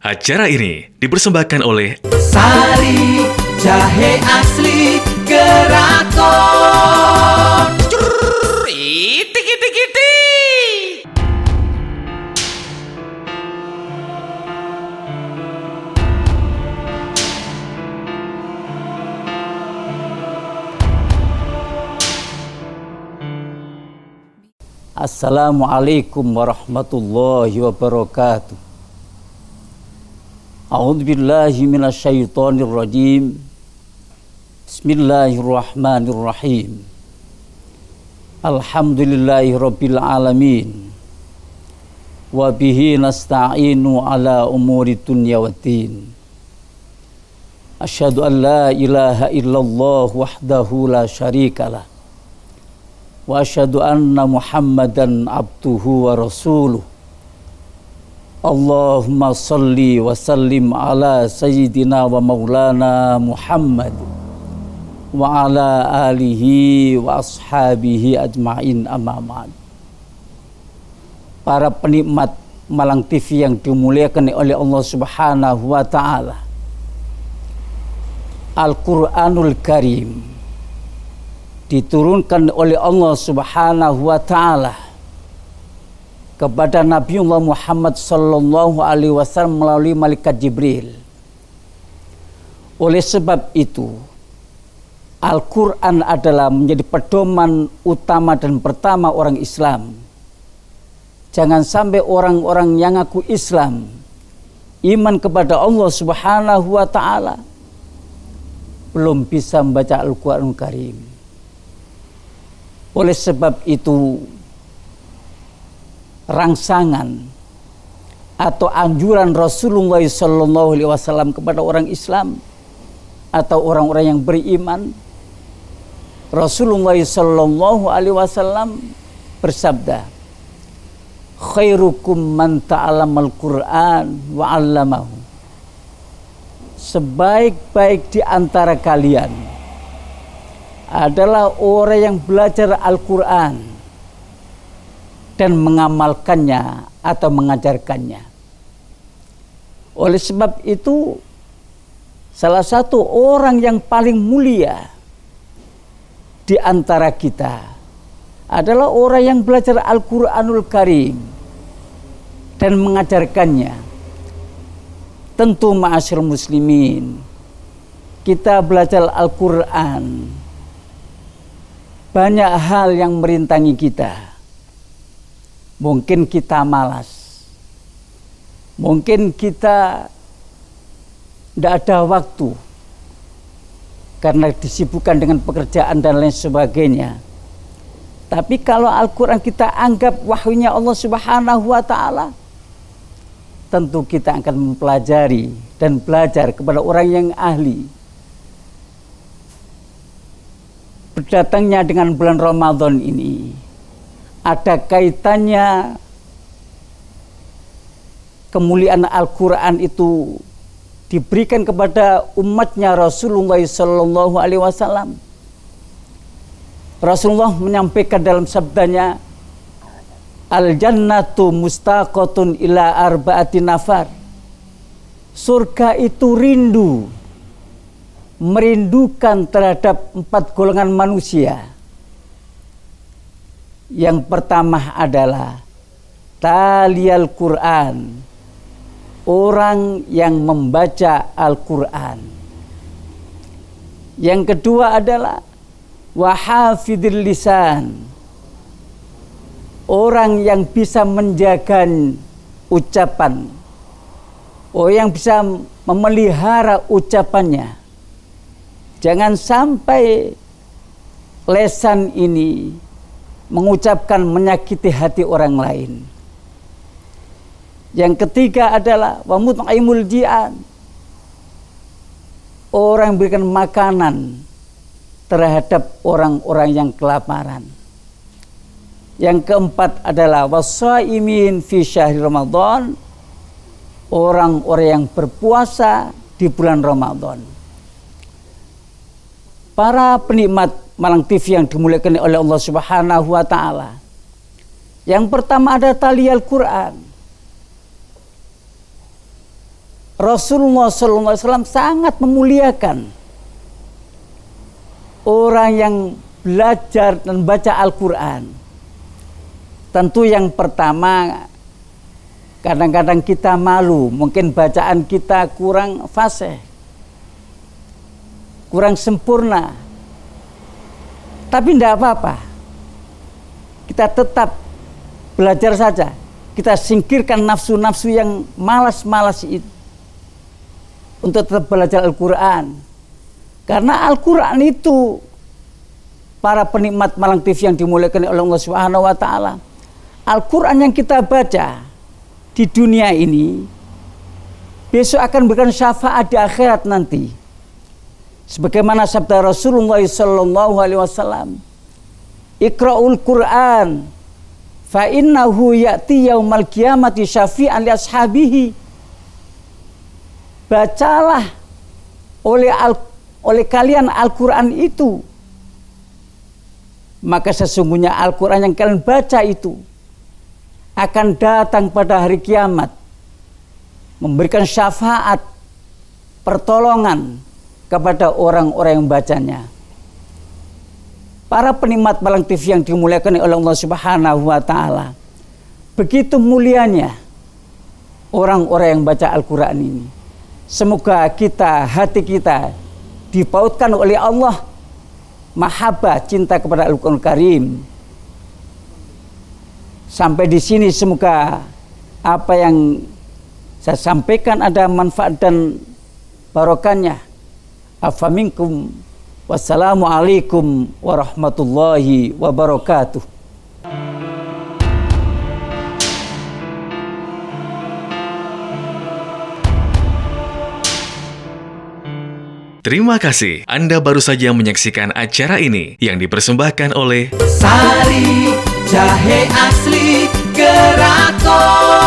Acara ini dipersembahkan oleh Sari Jahe Asli Keraton. Itik. Assalamualaikum warahmatullahi wabarakatuh. A'udzubillahi minasyaitonirrajim. Bismillahirrahmanirrahim. Alhamdulillahi rabbil alamin. Wa bihi nasta'inu ala umuri dunya waddin. Asyhadu an la ilaha illallah wahdahu la syarikalah. Wa asyhadu anna Muhammadan abduhu wa rasuluh. Allahumma salli wa sallim ala sayyidina wa maulana Muhammad wa ala alihi wa ashabihi ajma'in, amma ba'd. Para penikmat Malang TV yang dimuliakan oleh Allah Subhanahu wa taala, Al-Qur'anul Karim diturunkan oleh Allah Subhanahu wa taala kepada Nabiullah Muhammad sallallahu alaihi wasallam melalui malaikat Jibril. Oleh sebab itu, Al-Qur'an adalah menjadi pedoman utama dan pertama orang Islam. Jangan sampai orang-orang yang ngaku Islam, iman kepada Allah Subhanahu wa taala, belum bisa membaca Al-Qur'anul Karim. Oleh sebab itu, rangsangan atau anjuran Rasulullah SAW kepada orang Islam atau orang-orang yang beriman, Rasulullah SAW bersabda, khairukum man ta'allamal Qur'an wa 'allamahu. Sebaik-baik di antara kalian adalah orang yang belajar Al-Quran dan mengamalkannya atau mengajarkannya. Oleh sebab itu, salah satu orang yang paling mulia di antara kita adalah orang yang belajar Al-Quranul Karim dan mengajarkannya. Tentu ma'asyiral muslimin, kita belajar Al-Quran, banyak hal yang merintangi kita. Mungkin kita malas, mungkin kita tidak ada waktu karena disibukkan dengan pekerjaan dan lain sebagainya. Tapi kalau Al-Quran kita anggap wahyunya Allah Subhanahu wa taala, tentu kita akan mempelajari dan belajar kepada orang yang ahli. Berdatangnya dengan bulan Ramadan ini ada kaitannya kemuliaan Al-Quran itu diberikan kepada umatnya Rasulullah Sallallahu Alaihi Wasallam. Rasulullah menyampaikan dalam sabdanya, al-jannatu mustaqatun ila arba'ati nafar. Surga itu merindukan terhadap 4 golongan manusia. Yang pertama adalah taliyal Quran, orang yang membaca Al-Quran. Yang kedua adalah wahafidil lisan, orang yang bisa menjaga ucapan, orang yang bisa memelihara ucapannya. Jangan sampai lesan ini mengucapkan menyakiti hati orang lain. Yang ketiga adalah wa mut'imul ji'an, orang yang berikan makanan terhadap orang-orang yang kelaparan. Yang keempat adalah wassaimin fi syahri Ramadan, orang-orang yang berpuasa di bulan Ramadan. Para penikmat Malang TV yang dimuliakan oleh Allah Subhanahu wa taala, Yang pertama ada tali Al-Quran. Rasulullah SAW sangat memuliakan orang yang belajar dan baca Al-Quran. Tentu yang pertama, kadang-kadang kita malu, mungkin bacaan kita kurang fasih, kurang sempurna. Tapi tidak apa-apa, kita tetap belajar saja. Kita singkirkan nafsu-nafsu yang malas-malas itu untuk tetap belajar Al-Quran. Karena Al-Quran itu, para penikmat Malang TV yang dimuliakan oleh Allah Subhanahu wa Ta'ala, Al-Quran yang kita baca di dunia ini besok akan memberikan syafaat di akhirat nanti. Sebagaimana sabda Rasulullah sallallahu alaihi wasallam, "Iqra'ul Qur'an fa innahu ya'ti yaumal qiyamati syafi'an li ashabihi." Bacalah oleh kalian Al-Quran itu, maka sesungguhnya Al-Quran yang kalian baca itu akan datang pada hari kiamat, memberikan syafaat, pertolongan kepada orang-orang yang membacanya. Para penikmat Malang TV yang dimuliakan oleh Allah Subhanahu wa Ta'ala, begitu mulianya orang-orang yang baca Al-Quran ini. Semoga hati kita dipautkan oleh Allah mahabbah, cinta kepada Al-Quran Karim. Sampai di sini semoga apa yang saya sampaikan ada manfaat dan barokahnya. Afaminkum. Wassalamualaikum warahmatullahi wabarakatuh. Terima kasih. Anda baru saja menyaksikan acara ini yang dipersembahkan oleh Sari Jahe Asli Keraton.